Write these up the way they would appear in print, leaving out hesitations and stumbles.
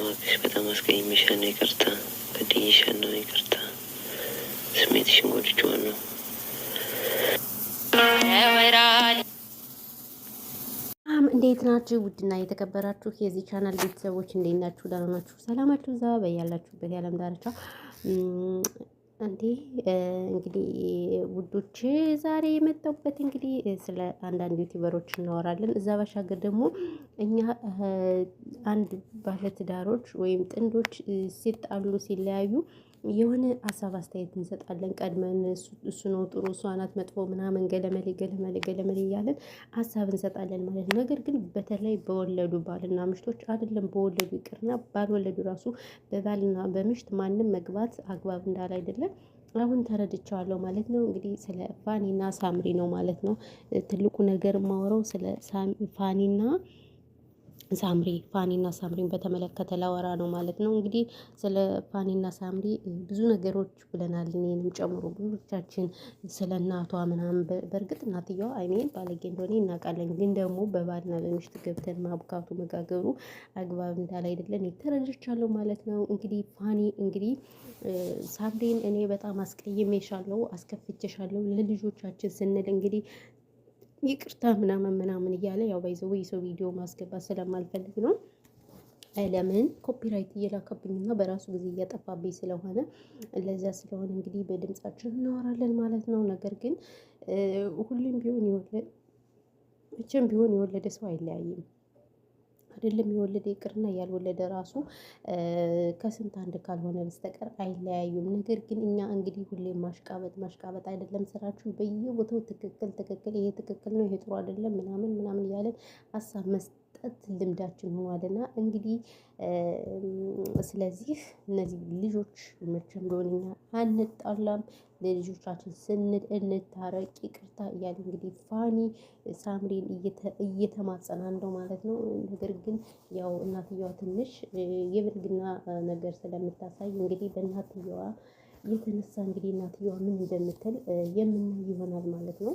እባክሽ በጣም አስቀይሜሻለሁ፣ ይቅርታ በድዬሻለሁ፣ ይቅርታ ስሜትሽን ጎድቼዋለሁ። እንዴት ናችሁ? ውድና የተከበራችሁ የዚህ ቻናል ቤተሰቦች እንዴት ናችሁ? ደህና ናችሁ? ሰላማችሁ እዛ በያላችሁበት የዓለም ዳርቻ። እንግዲህ ውዶች ዛሬ የመጣሁበት እንግዲህ ስለ አንዳንድ ዩቲዩበሮች እናወራለን። እዛ ባሻገር ደግሞ እኛ አንድ ባለትዳሮች ወይም ጥንዶች ሲጣሉ ሲለያዩ የሆነ ሀሳብ አስተያየት እንሰጣለን። ቀድመን እሱ ነው ጥሩ እሷ ናት መጥፎ ምናምን ገለመሌ እያለን ሀሳብ እንሰጣለን ማለት ነው። ነገር ግን በተለይ በወለዱ ባልና ምሽቶች አይደለም በወለዱ ይቅርና ባልወለዱ ራሱ በባልና በምሽት ማንም መግባት አግባብ እንዳለ አይደለም አሁን ተረድቻለሁ ማለት ነው። እንግዲህ ስለ ፋኒና ሳምሪ ነው ማለት ነው ትልቁ ነገር የማወራው ስለ ፋኒና ሳምሪን በተመለከተ ላወራ ነው ማለት ነው። እንግዲህ ስለ ፋኒና ሳምሪ ብዙ ነገሮች ብለናል፣ እኔንም ጨምሮ ብዙዎቻችን ስለ እናቷ ምናምን። በእርግጥ እናትየዋ አይኔን ባለጌ እንደሆነ እናውቃለን፣ ግን ደግሞ በባልና በምሽት ገብተን ማብካቱ መጋገሩ አግባብ እንዳለ አይደለን ተረድቻለሁ ማለት ነው። እንግዲህ ፋኒ እንግዲህ ሳምሪን እኔ በጣም አስቀይሜሻለሁ፣ አስከፍቼሻለሁ ለልጆቻችን ስንል እንግዲህ ይቅርታ ምናምን እያለ ያው ባይዘው የሰው ቪዲዮ ማስገባት ስለማልፈልግ ነው። ለምን ኮፒራይት እየላከብኝና በራሱ ጊዜ እያጠፋብኝ ስለሆነ ለዛ ስለሆነ እንግዲህ በድምጻችን እናወራለን ማለት ነው። ነገር ግን ሁሌም ቢሆን የወለደ ሰው አይለያይም። አይደለም የወለደ ይቅርና ያልወለደ ራሱ ከስንት አንድ ካልሆነ በስተቀር አይለያዩም። ነገር ግን እኛ እንግዲህ ሁሌም ማሽቃበጥ አይደለም ስራችሁ። በየቦታው ትክክል ይሄ ትክክል ነው፣ ይሄ ጥሩ አይደለም ምናምን እያለን ሀሳብ መስጠት ልምዳችን ሆኗልና እንግዲህ ስለዚህ እነዚህ ልጆች መቼም ቢሆን እኛ አንጣላም። ለልጆቻችን ስንል እንታረቅ ይቅርታ እያለ እንግዲህ ፋኒ ሳምሪን እየተማጸናን ነው ማለት ነው። ነገር ግን ያው እናትየዋ ትንሽ የብልግና ነገር ስለምታሳይ እንግዲህ በእናትየዋ የተነሳ እንግዲህ እናትየዋ ምን እንደምትል የምናይ ይሆናል ማለት ነው።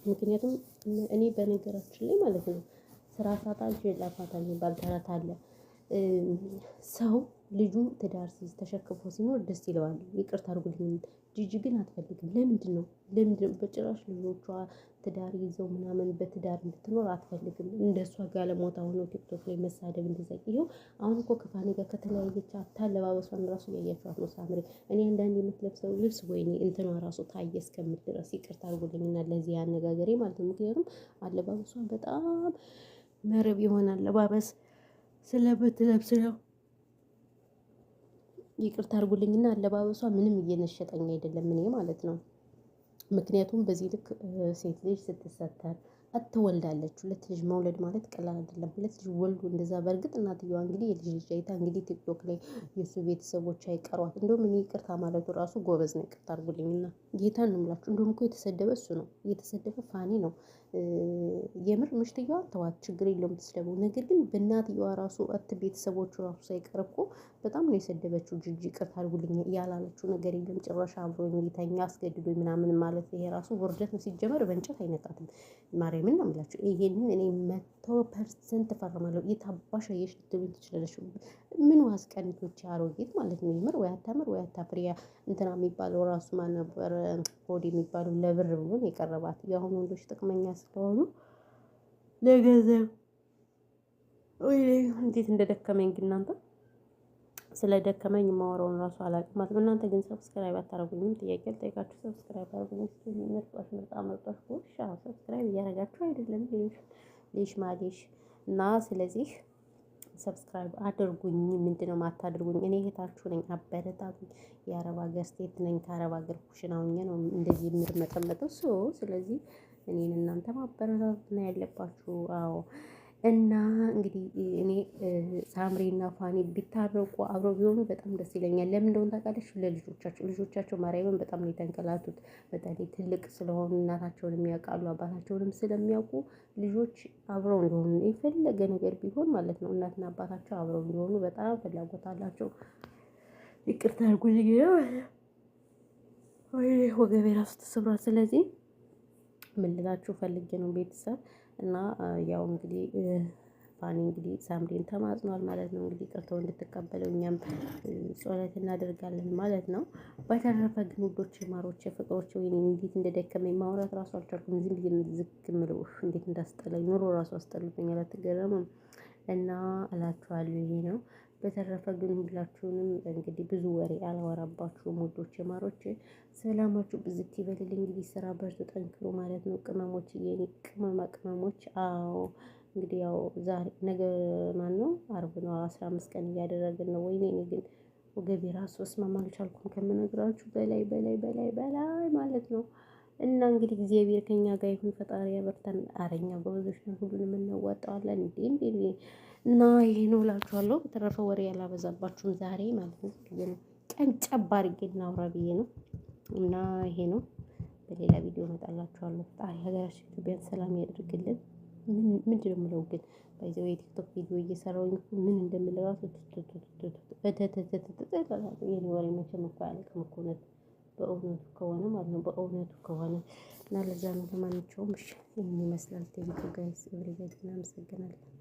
ምክንያቱም እኔ በነገራችን ላይ ማለት ነው ስራ ሳጣ ላፋታ የሚባል ተረት አለ። ሰው ልጁ ትዳር ሲይዝ ተሸክፎ ሲኖር ደስ ይለዋል። ይቅርታ አድርጉልኝ ጂጂ ግን አትፈልግም። ለምንድን ነው በጭራሽ ልጆቿ ትዳር ይዘው ምናምን በትዳር እንድትኖር አትፈልግም። እንደሷ ጋለሞታ ሆኖ ቲክቶክ ላይ መሳደብ እንደዛ። ይኸው አሁን እኮ ከፋኒ ጋር ከተለያየች አለባበሷን ራሱ እያያችኋት ነው ሳምሪ። እኔ አንዳንድ የምትለብሰው ልብስ ወይኔ እንትኗ ራሱ ታየ እስከምል ድረስ ይቅርታ አድርጉልኝና ለዚህ አነጋገሬ ማለት ነው። ምክንያቱም አለባበሷን በጣም መረብ የሆነ አለባበስ ስለምትለብስ ነው። ይቅርታ አድርጉልኝና አለባበሷ ምንም እየነሸጠኝ አይደለም እኔ ማለት ነው። ምክንያቱም በዚህ ልክ ሴት ልጅ ስትሰተር አትወልዳለች። ሁለት ልጅ መውለድ ማለት ቀላል አይደለም። ሁለት ልጅ ወልዶ እንደዛ። በእርግጥ እናትየዋ እንግዲህ የልጅ ልጅ አይታ እንግዲህ ቲክቶክ ላይ የእሱ ቤተሰቦች አይቀሯት። እንደውም እኔ ይቅርታ ማለቱ ራሱ ጎበዝ ነው። ይቅርታ አድርጉልኝና ጌታን ነው የምላችሁ። እንደውም እኮ የተሰደበ እሱ ነው፣ የተሰደበ ፋኒ ነው። የምር ምሽትየዋ ተዋት፣ ችግር የለውም ትስደቡ። ነገር ግን በእናትየዋ ራሱ ቤተሰቦቹ ራሱ ሳይቀር እኮ በጣም ነው የሰደበችው። ጂጂ ይቅርታ አድርጉልኝ ያላለችው ነገር የለም። ጭራሽ አብሮኝ ሊተኛ አስገድዶኝ ምናምን ማለት ይሄ ራሱ ውርደት ነው። ሲጀመር በእንጨት አይነቃትም። ማርያምን ነው የምላችሁ። ይሄንን እኔ 100% እፈርማለሁ። የታባሽ አየሽ ልትሉኝ ትችላለሽ። ምን ዋስቀኒቶች አሮጊት ማለት ነው። ይምር ወይ አታምር ወይ አታፍሪያ። እንትና የሚባለው ራሱ ማን ነበር ሆድ የሚባለው ለብር ብሎ ነው የቀረባት። የአሁኑ ወንዶች ጥቅመኛ ስለሆኑ ለገንዘብ ወይ እንዴት እንደደከመኝ ግን እናንተ ስለደከመኝ የማወራውን ራሱ አላውቅም ማለት ነው። እናንተ ግን ሰብስክራይብ አታረጉኝም? ጥያቄ ልጠይቃችሁ። ሰብስክራይብ አድርጉኝ። ምርጣ ጎሻ ሰብስክራይብ እያደረጋችሁ አይደለም ማሌሽ እና ስለዚህ ሰብስክራይብ አድርጉኝ። ምንድነው ማታድርጉኝ? እኔ እህታችሁ ነኝ፣ አበረታቱኝ። የአረብ ሀገር ስቴት ነኝ። ከአረብ ሀገር ኩሽና ሆኜ ነው እንደዚህ የምርመጠመጠው። ስለዚህ እኔን እናንተ ማበረታታት ነው ያለባችሁ። አዎ እና እንግዲህ እኔ ሳምሪና ፋኒ ቢታረቁ አብረው ቢሆኑ በጣም ደስ ይለኛል። ለምን እንደሆነ ታውቃለች? ልጆቻቸው ማርያምን በጣም ነው የተንከላቱት። በተለይ ትልቅ ስለሆኑ እናታቸውን የሚያውቃሉ፣ አባታቸውንም ስለሚያውቁ ልጆች አብረው እንዲሆኑ የፈለገ ነገር ቢሆን ማለት ነው እናትና አባታቸው አብረው እንዲሆኑ በጣም ፍላጎት አላቸው። ይቅርታ አድርጉልኝ ወገቤ ራሱ ተሰብሯል። ስለዚህ ምን ልላችሁ ፈልጌ ነው ቤተሰብ እና ያው እንግዲህ ፋኒ እንግዲህ ሳምሪን ተማጽኗል ማለት ነው። እንግዲህ ቅርተው እንድትቀበለው እኛም ጸሎት እናደርጋለን ማለት ነው። በተረፈ ግን ውዶች፣ ማሮች፣ ፍቅሮች ወይኔ እንዴት እንደደከመኝ ማውራት ራሱ አልቻልኩም። ዝም ብዬ ዝግ ምለው እንዴት እንዳስጠላኝ ኑሮ ራሱ አስጠልቶኛል። አትገረምም? እና እላችኋለሁ ይሄ ነው። በተረፈ ግን ሁላችሁንም እንግዲህ ብዙ ወሬ አላወራባችሁም ውዶች ማሮች፣ ሰላማችሁ ብዝት ይበልልኝ። እንግዲህ ስራ በርቱ፣ ጠንክሩ ማለት ነው ቅመሞች፣ የኔ ቅመማ ቅመሞች። አዎ እንግዲህ ያው ዛሬ ነገ ማን ነው አርብ ነው 15 ቀን እያደረግን ነው። ወይኔ እኔ ግን ወገቤ ራሱ እስማማ አልቻልኩም ከምነግራችሁ በላይ በላይ በላይ በላይ ማለት ነው። እና እንግዲህ እግዚአብሔር ከኛ ጋር ይሁን፣ ፈጣሪ ያበርታን። አረኛ ጎበዞች ነን፣ ሁሉንም እናዋጣዋለን። እንዴ እና ይሄ ነው እላችኋለሁ። በተረፈ ወሬ ያላበዛባችሁም ዛሬ ማለት ነው። ግን ቀን ጨባ አድርጌ እናውራ ብዬ ነው። እና ይሄ ነው። በሌላ ቪዲዮ እመጣላችኋለሁ። ፈጣሪ ሀገራችን ኢትዮጵያን ሰላም ያደርግልን። ምንድን ነው የምለው ግን ባይዘው የቲክቶክ ቪዲዮ እየሰራሁኝ ምን እንደምል ራሱ የኔ ወሬ መቼም እኮ አያልቅም እኮ በእውነቱ ከሆነ ማለት ነው። በእውነቱ ከሆነ እና ለዛ ነው። ለማንኛውም እሺ ይሄን ይመስላል። ቴንኪው ጋይስ ኤቭሪባዲ፣ እናመሰግናለን።